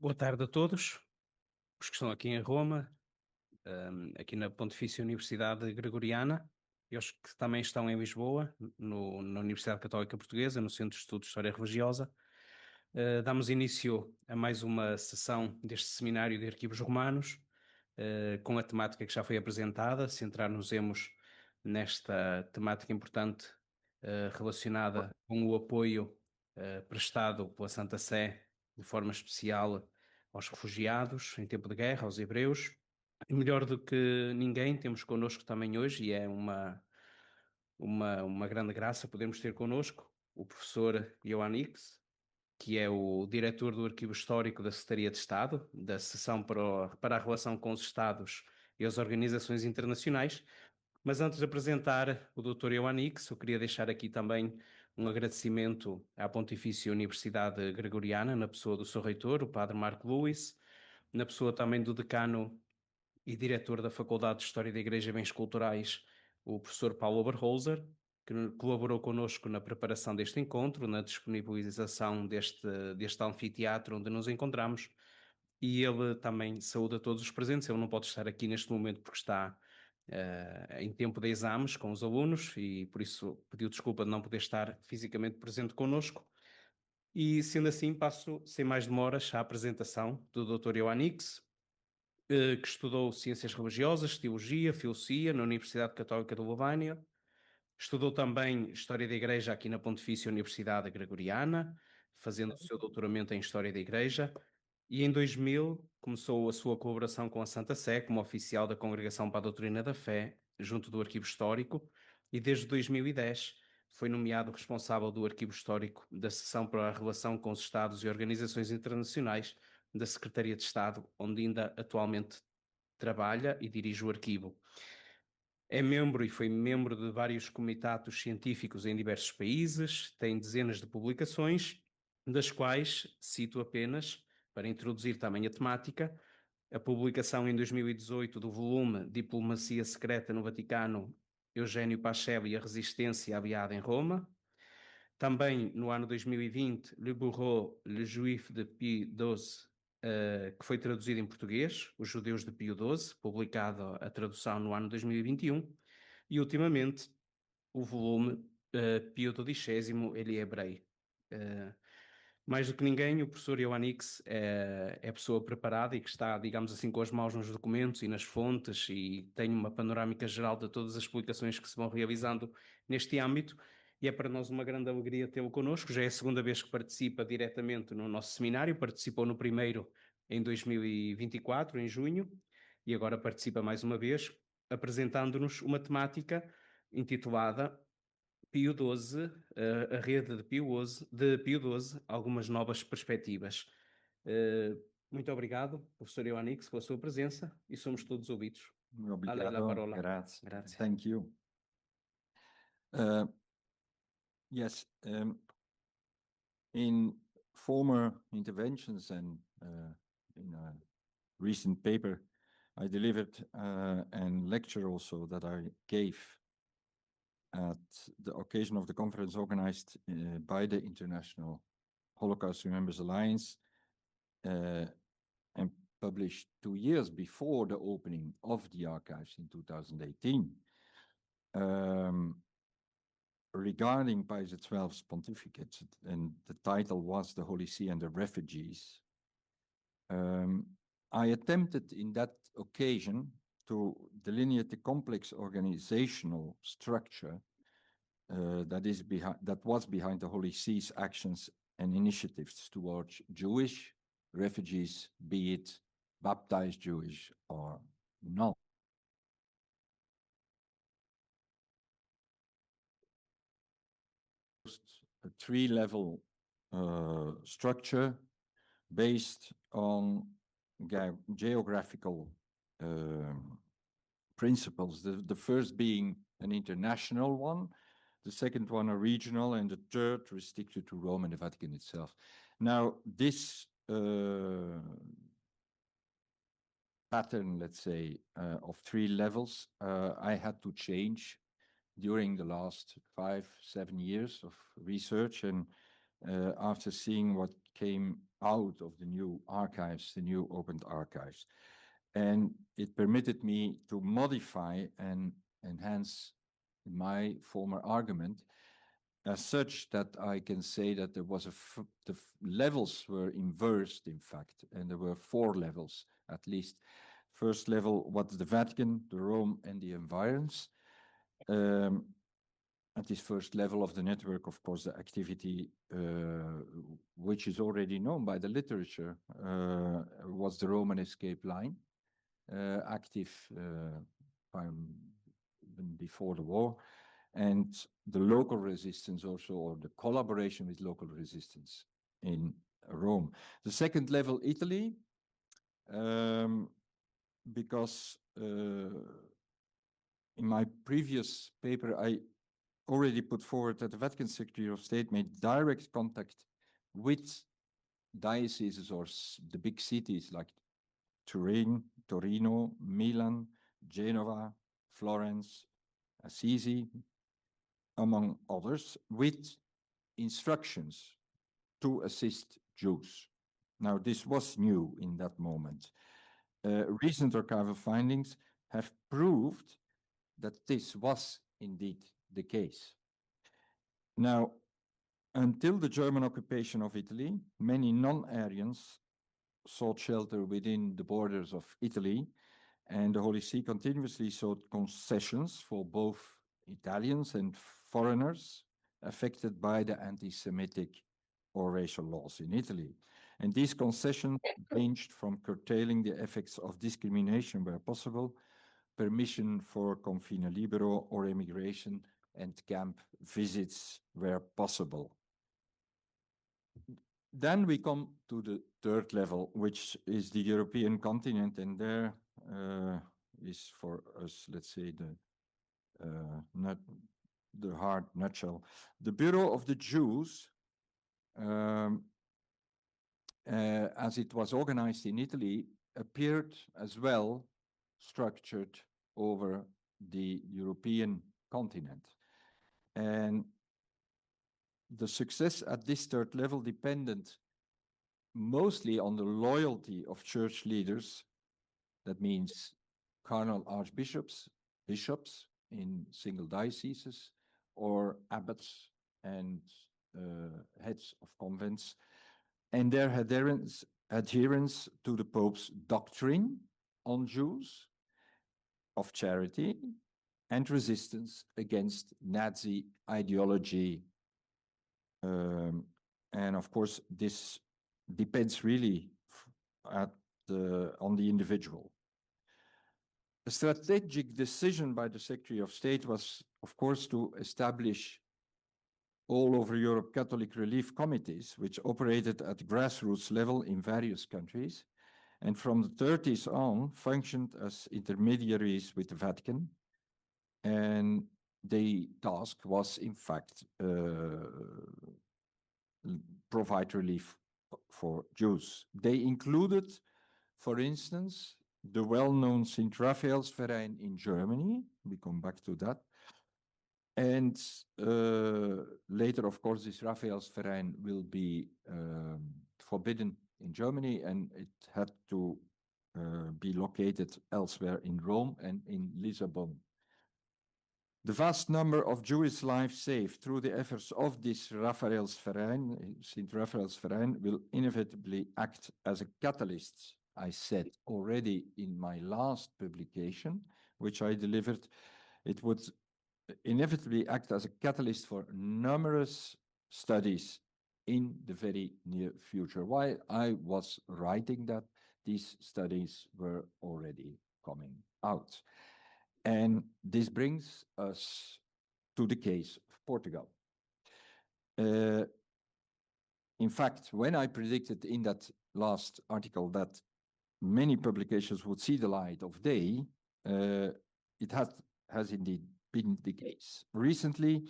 Boa tarde a todos, os que estão aqui em Roma, aqui na Pontifícia Universidade Gregoriana, e os que também estão em Lisboa, na Universidade Católica Portuguesa, no Centro de Estudos de História Religiosa. Damos início a mais uma sessão deste seminário de Arquivos Romanos, com a temática que já foi apresentada. Centrar-nos-emos nesta temática importante relacionada com o apoio prestado pela Santa Sé, de forma especial aos refugiados em tempo de guerra, aos hebreus. E melhor do que ninguém, temos connosco também hoje, e é uma grande graça podermos ter connosco o professor Johan Ickx, que é o diretor do Arquivo Histórico da Secretaria de Estado, da Sessão para a Relação com os Estados e as Organizações Internacionais. Mas antes de apresentar o Dr. Johan Ickx, eu queria deixar aqui também um agradecimento à Pontifícia Universidade Gregoriana, na pessoa do seu reitor, o Padre Marco Lewis, na pessoa também do decano e diretor da Faculdade de História da Igreja e Bens Culturais, o professor Paulo Oberholzer, que colaborou connosco na preparação deste encontro, na disponibilização deste anfiteatro onde nos encontramos, e ele também saúda todos os presentes. Ele não pode estar aqui neste momento porque está em tempo de exames com os alunos e por isso pediu desculpa de não poder estar fisicamente presente connosco. E sendo assim, passo sem mais demoras à apresentação do Dr. Johan Ickx, que estudou Ciências Religiosas, Teologia, Filosofia na Universidade Católica de Louvain. Estudou também História da Igreja aqui na Pontifícia Universidade Gregoriana, fazendo o seu doutoramento em História da Igreja. E em 2000 começou a sua colaboração com a Santa Sé como oficial da Congregação para a Doutrina da Fé, junto do Arquivo Histórico, e desde 2010 foi nomeado responsável do Arquivo Histórico da Seção para a Relação com os Estados e Organizações Internacionais da Secretaria de Estado, onde ainda atualmente trabalha e dirige o arquivo. É membro e foi membro de vários comitatos científicos em diversos países, tem dezenas de publicações, das quais cito apenas, para introduzir também a temática, a publicação em 2018 do volume Diplomacia Secreta no Vaticano, Eugênio Pacelli e a Resistência Aliada em Roma. Também no ano 2020, Le Bourreau, Le Juif de Pie XII, que foi traduzido em português, Os Judeus de Pio XII, publicado a tradução no ano 2021, e ultimamente o volume Pio XII, Ele Hebrei. Mais do que ninguém, o professor Johan Ickx é pessoa preparada e que está, digamos assim, com as mãos nos documentos e nas fontes e tem uma panorâmica geral de todas as publicações que se vão realizando neste âmbito, e é para nós uma grande alegria tê-lo connosco. Já é a segunda vez que participa diretamente no nosso seminário, participou no primeiro em 2024, em junho, e agora participa mais uma vez, apresentando-nos uma temática intitulada Pio XII, a rede de Pio XII, algumas novas perspectivas. Muito obrigado, professor Johan Ickx, pela sua presença e somos todos ouvidos. A lei la Obrigado, parola. grazie. Grazie. Thank you. Yes, in former interventions and in a recent paper, I delivered a lecture also that I gave at the occasion of the conference organized by the International Holocaust Remembrance Alliance and published 2 years before the opening of the archives in 2018. Regarding Pius XII's pontificate, and the title was The Holy See and the Refugees. I attempted in that occasion to delineate the complex organizational structure that was behind the Holy See's actions and initiatives towards Jewish refugees, be it baptized Jewish or not. A three-level structure based on geographical principles. The first being an international one, the second one a regional, and the third restricted to Rome and the Vatican itself. Now, this pattern, let's say, of 3 levels, I had to change during the last 5-7 years of research, and after seeing what came out of the new archives, the new opened archives. And it permitted me to modify and enhance my former argument as such that I can say that there was the levels were inversed, in fact, and there were 4 levels at least. First level, what's the Vatican, the Rome, and the environs. At this first level of the network, of course, the activity, which is already known by the literature, was the Roman escape line, active before the war, and the local resistance also, or the collaboration with local resistance in Rome. The second level, Italy, because in my previous paper, I already put forward that the Vatican Secretary of State made direct contact with dioceses or the big cities like Turin, Torino, Milan, Genova, Florence, Assisi, among others, with instructions to assist Jews. Now, this was new in that moment. Recent archival findings have proved that this was indeed the case. Now, until the German occupation of Italy, many non-Aryans sought shelter within the borders of Italy, and the Holy See continuously sought concessions for both Italians and foreigners affected by the anti-Semitic or racial laws in Italy. And these concessions ranged from curtailing the effects of discrimination where possible, permission for confine libero or emigration, and camp visits where possible. Then we come to the third level, which is the European continent, and there is for us, let's say, the hard nutshell. The Bureau of the Jews, as it was organized in Italy, appeared as well structured over the European continent. And the success at this third level depended mostly on the loyalty of church leaders. That means cardinal archbishops, bishops in single dioceses, or abbots and heads of convents, and their adherence to the Pope's doctrine on Jews, of charity, and resistance against Nazi ideology. And of course, this depends really on the individual. A strategic decision by the Secretary of State was, of course, to establish all over Europe Catholic relief committees, which operated at grassroots level in various countries, and from the 30s on functioned as intermediaries with the Vatican. And the task was, in fact, provide relief for Jews. They included, for instance, the well-known St. Raphael's Verein in Germany. We come back to that. And later, of course, this Raphael's Verein will be forbidden in Germany, and it had to be located elsewhere in Rome and in Lisbon. The vast number of Jewish lives saved through the efforts of this Raphael's Verein, St. Raphael's Verein, will inevitably act as a catalyst, I said already in my last publication, which I delivered. It would inevitably act as a catalyst for numerous studies in the very near future. While I was writing that, these studies were already coming out. And this brings us to the case of Portugal. In fact, when I predicted in that last article that many publications would see the light of day, it has indeed been the case. Recently,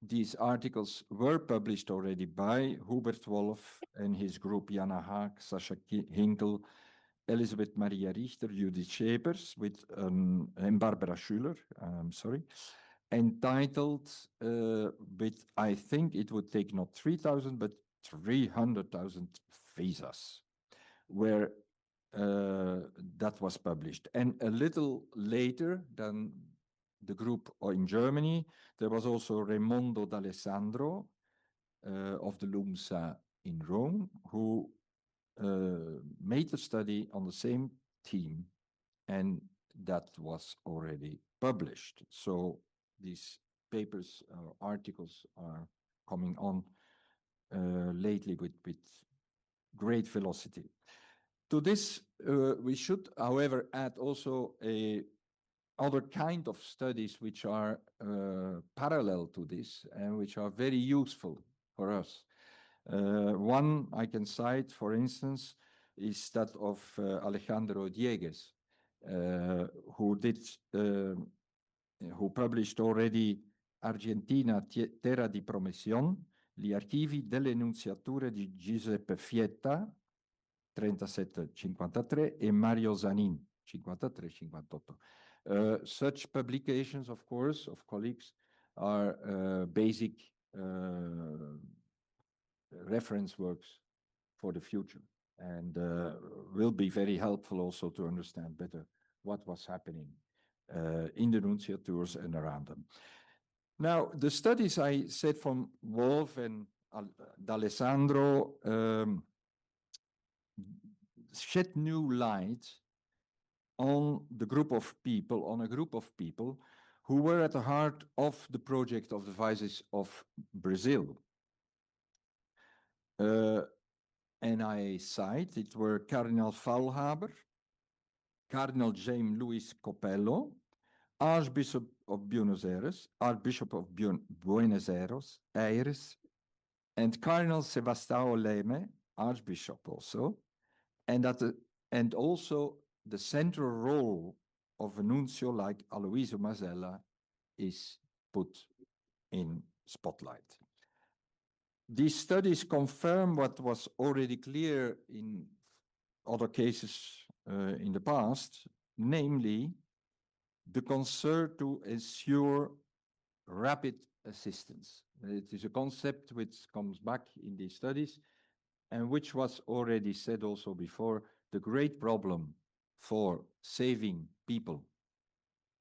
these articles were published already by Hubert Wolff and his group Jana Haag, Sascha Hinkel, Elisabeth Maria Richter, Judith Schepers, and Barbara Schuller, entitled with, I think it would take not 3,000, but 300,000 visas, where that was published. And a little later than the group in Germany, there was also Raimondo D'Alessandro of the LUMSA in Rome, who made a study on the same theme, and that was already published. So these papers or articles are coming on lately with great velocity. To this, we should, however, add also other kind of studies which are parallel to this and which are very useful for us. One I can cite, for instance, is that of Alejandro Diegues, who published already Argentina, Terra di Promessione, gli archivi delle nunziature di Giuseppe Fietta, 37-53, e Mario Zanin, 53-58. Such publications, of course, of colleagues, are basic reference works for the future, and will be very helpful also to understand better what was happening in the nunciatures and around them. Now, the studies I said from Wolf and D'Alessandro shed new light on a group of people who were at the heart of the project of the Vices of Brazil. And I cite, it were Cardinal Faulhaber, Cardinal James Louis Copello, Archbishop of Buenos Aires, Archbishop of Buenos Aires, and Cardinal Sebastião Leme, Archbishop also, and also the central role of a nuncio like Aloisio Masella is put in spotlight. These studies confirm what was already clear in other cases in the past, namely the concern to ensure rapid assistance. It is a concept which comes back in these studies and which was already said also before. The great problem for saving people,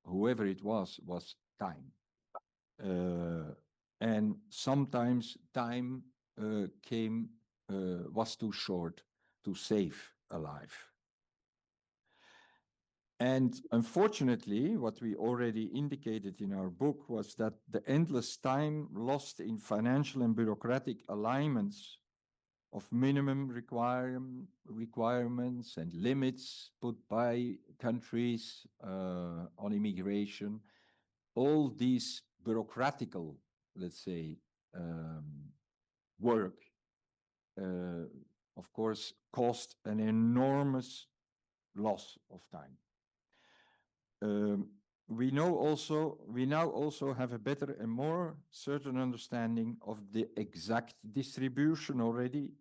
whoever it was time. And sometimes time was too short to save a life. And unfortunately, what we already indicated in our book was that the endless time lost in financial and bureaucratic alignments of minimum requirements and limits put by countries on immigration, all these bureaucratical, let's say, work, of course, caused an enormous loss of time. We now also have a better and more certain understanding of the exact distribution already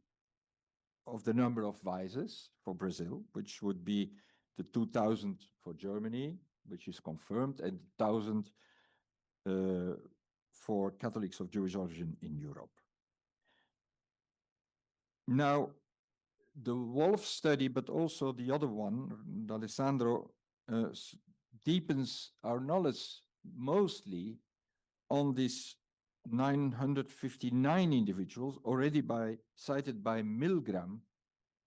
of the number of vices for Brazil, which would be the 2,000 for Germany, which is confirmed, and 1,000 for Catholics of Jewish origin in Europe. Now, the Wolf study, but also the other one, D'Alessandro, deepens our knowledge mostly on these 959 individuals already cited by Milgram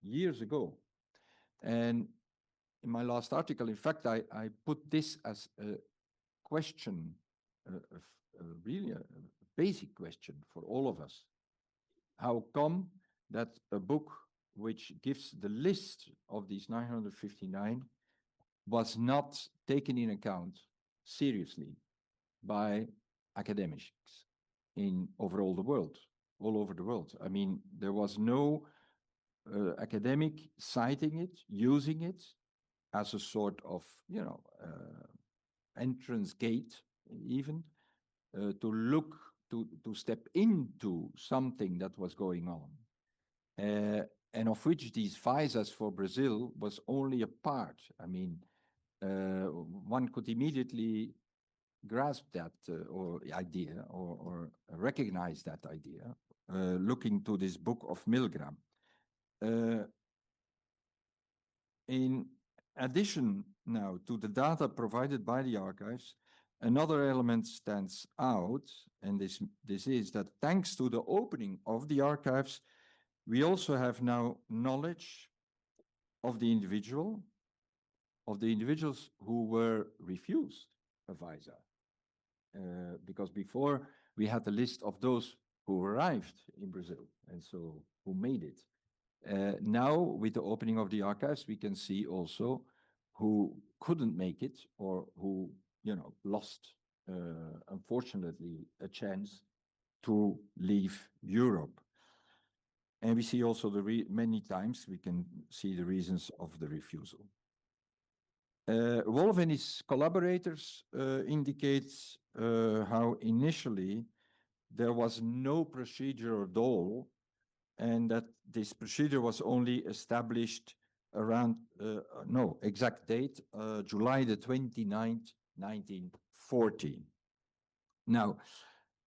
years ago. And in my last article, in fact, I put this as a question, really a basic question for all of us. How come that a book which gives the list of these 959 was not taken in account seriously by academics all over the world? I mean, there was no academic citing it, using it as a sort of, entrance gate, even to step into something that was going on, and of which these visas for Brazil was only a part. I mean, one could immediately grasp that or idea or recognize that idea looking to this book of Milgram. In addition now to the data provided by the archives, another element stands out, and this is that thanks to the opening of the archives, we also have now knowledge of the individuals who were refused a visa. Because before we had a list of those who arrived in Brazil, and so who made it. Now, with the opening of the archives, we can see also who couldn't make it or who, lost, unfortunately, a chance to leave Europe. And we see also many times we can see the reasons of the refusal. Wolf and his collaborators indicates how initially there was no procedure at all, and that this procedure was only established around, no, exact date, July the 29th, 1914. Now,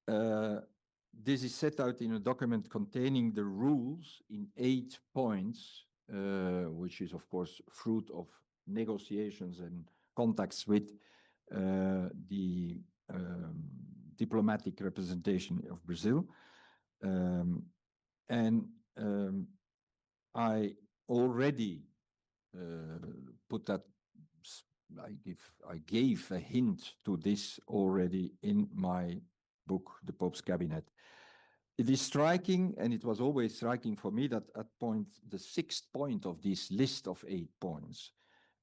this is set out in a document containing the rules in 8 points, which is, of course, fruit of negotiations and contacts with the diplomatic representation of Brazil. I already put that, I gave a hint to this already in my book, The Pope's Cabinet. It is striking, and it was always striking for me, that at the 6th point of this list of 8 points,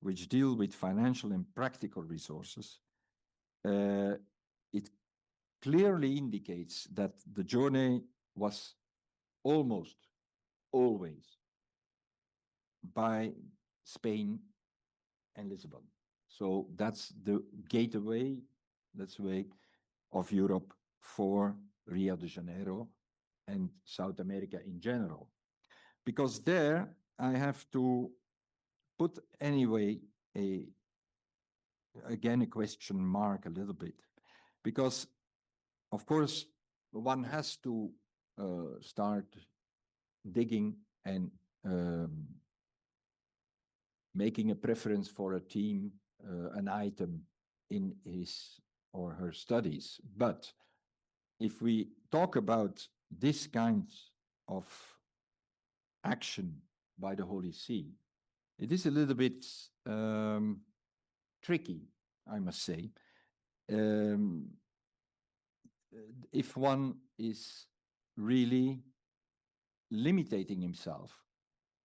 which deal with financial and practical resources, it clearly indicates that the journey was almost always by Spain and Lisbon. So that's the gateway, that's the way of Europe for Rio de Janeiro and South America in general. Because there I have to put anyway again a question mark a little bit, because of course one has to start digging and making a preference for a team, an item in his or her studies. But if we talk about this kind of action by the Holy See, it is a little bit tricky, I must say. If one is really limiting himself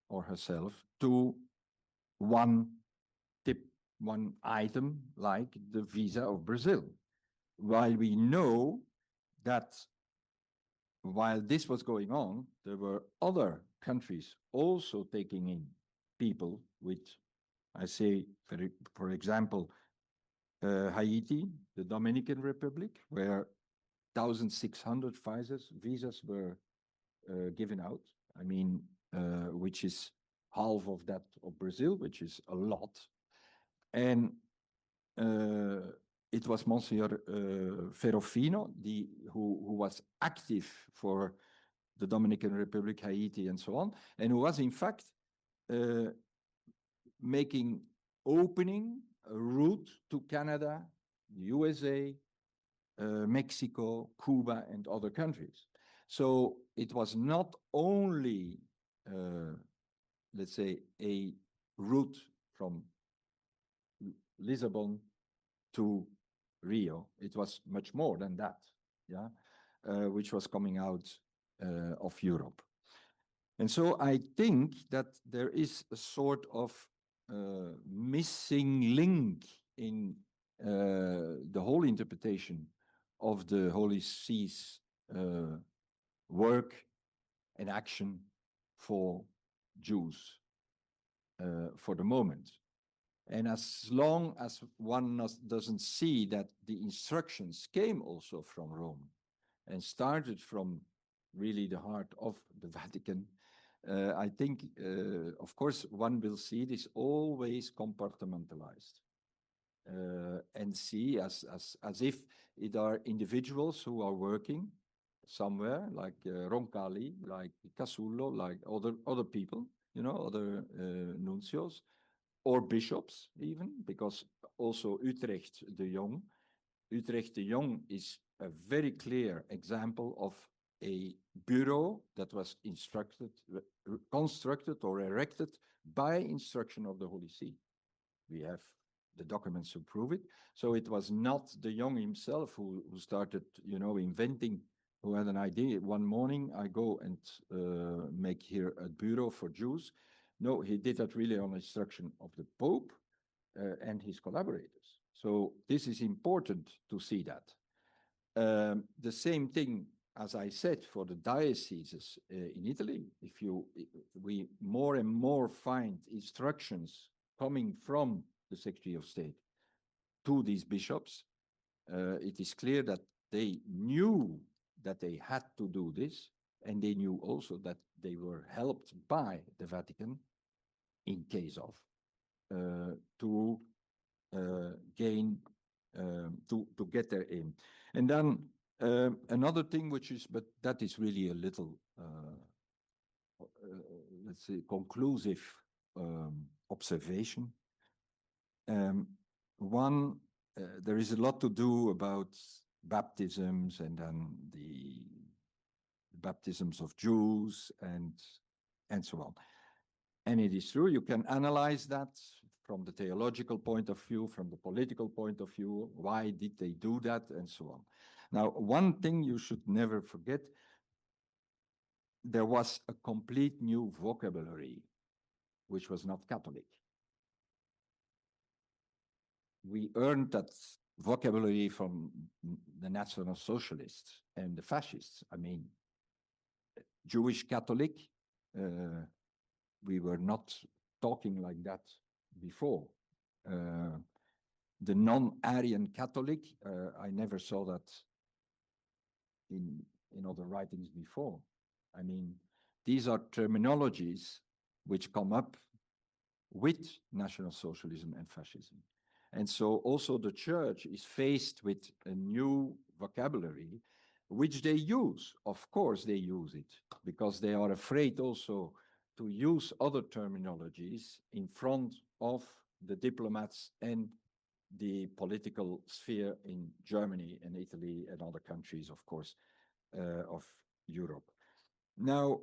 or herself to one item like the visa of Brazil, while we know that while this was going on, there were other countries also taking in people with, I say, for example, Haiti, the Dominican Republic, where 1,600 visas were given out. I mean, which is half of that of Brazil, which is a lot. And it was Monsignor Ferrofino, who was active for the Dominican Republic, Haiti, and so on, and who was in fact opening a route to Canada, the USA, Mexico, Cuba, and other countries. So it was not only, let's say, a route from Lisbon to Rio. It was much more than that, yeah, which was coming out of Europe. And so I think that there is a sort of missing link in the whole interpretation of the Holy See's work and action for Jews for the moment. And as long as one doesn't see that the instructions came also from Rome and started from really the heart of the Vatican, I think, of course, one will see this always compartmentalized and see as if it are individuals who are working somewhere, like Roncalli, like Casullo, like other people, other nuncios, or bishops even, because also Utrecht de Jong is a very clear example of a bureau that was constructed or erected by instruction of the Holy See. We have the documents to prove it. So it was not de Jong himself who started, inventing, who had an idea. One morning I go and make here a bureau for Jews. No, he did that really on instruction of the Pope and his collaborators. So this is important to see that. The same thing, as I said, for the dioceses in Italy. We more and more find instructions coming from the Secretary of State to these bishops. It is clear that they knew that they had to do this, and they knew also that they were helped by the Vatican in case of to get their aim. And then another thing, but that is really a little, let's say, conclusive observation. One, there is a lot to do about baptisms, and then the baptisms of Jews and so on. And it is true, you can analyze that from the theological point of view, from the political point of view, why did they do that, and so on. Now, one thing you should never forget, there was a complete new vocabulary, which was not Catholic. We earned that vocabulary from the National Socialists and the fascists. I mean, Jewish Catholic, we were not talking like that before. The non-Aryan Catholic, I never saw that in other writings before. I mean, these are terminologies which come up with National Socialism and fascism. And so also the church is faced with a new vocabulary, which they use. Of course they use it, because they are afraid also to use other terminologies in front of the diplomats and the political sphere in Germany and Italy and other countries, of course, of Europe. Now,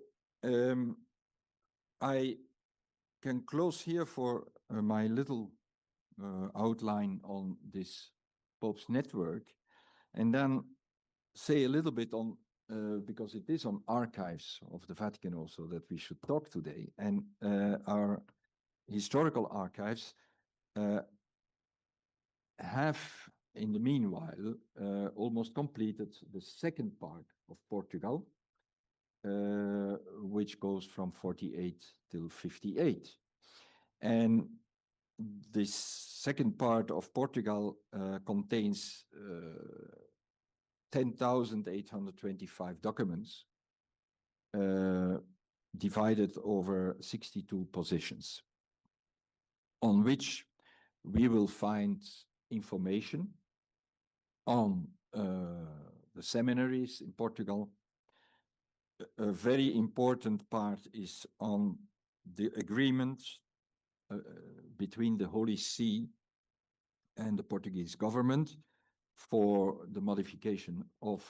I can close here for my little outline on this Pope's network, and then say a little bit on, because it is on archives of the Vatican also that we should talk today, and our historical archives have, in the meanwhile, almost completed the second part of Portugal, which goes from 48 till 58. And this second part of Portugal contains 10,825 documents divided over 62 positions, on which we will find information on the seminaries in Portugal. A very important part is on the agreement between the Holy See and the Portuguese government for the modification of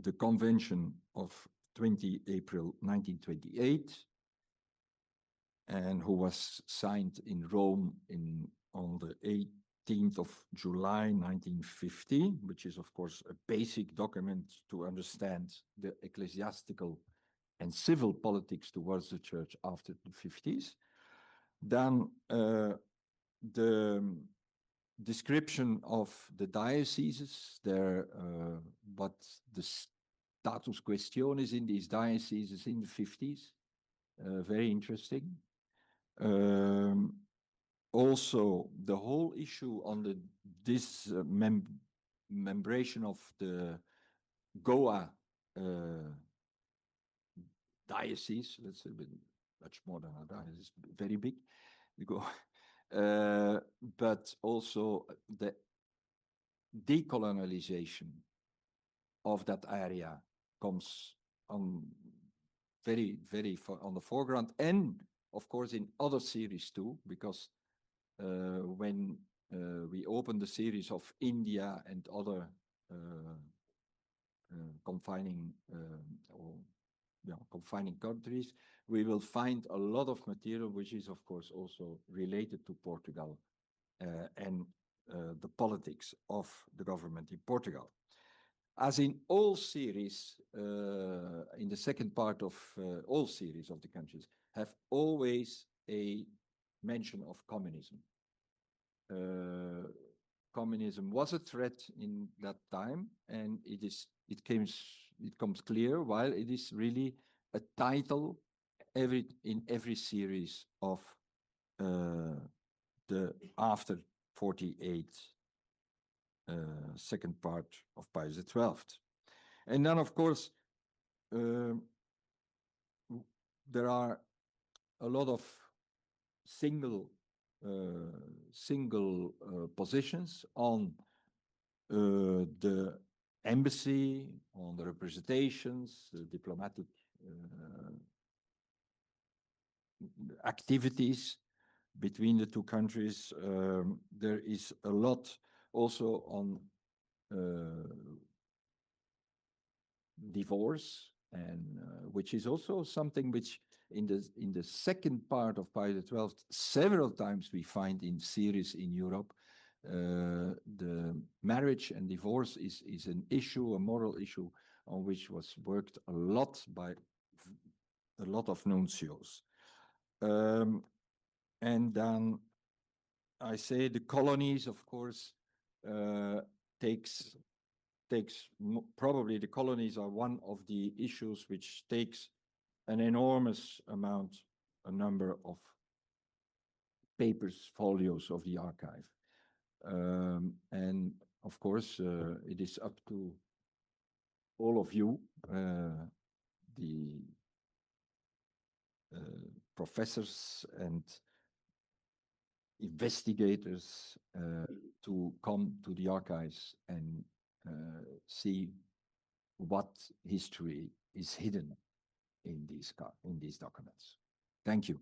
the Convention of 20 April 1928, and who was signed in Rome on the 18th of July 1950, which is of course a basic document to understand the ecclesiastical and civil politics towards the church after the 50s. Then the description of the dioceses, what the status questiones in these dioceses in the 50s, very interesting. Also, the whole issue on this membration of the Goa diocese, let's say, much more than a diocese, very big, but also the decolonization of that area comes on very, very on the foreground, and of course in other series too, because when we open the series of India and other confining confining countries, we will find a lot of material which is of course also related to Portugal and the politics of the government in Portugal. As in all series, in the second part of all series of the countries, have always a mention of communism. Communism was a threat in that time, and it comes clear while it is really a title in every series of the after 48 second part of Pius XII. And then, of course, there are a lot of single positions on the embassy, on the representations, the diplomatic activities between the two countries. There is a lot also on divorce, and which is also something which in the second part of Pius XII several times we find in series in Europe. The marriage and divorce is an issue, a moral issue, on which was worked a lot by a lot of nuncios. And then I say the colonies, of course, probably the colonies are one of the issues which takes an enormous a number of papers, folios of the archive. And of course, it is up to all of you, the professors and investigators, to come to the archives and see what history is hidden in these documents. Thank you.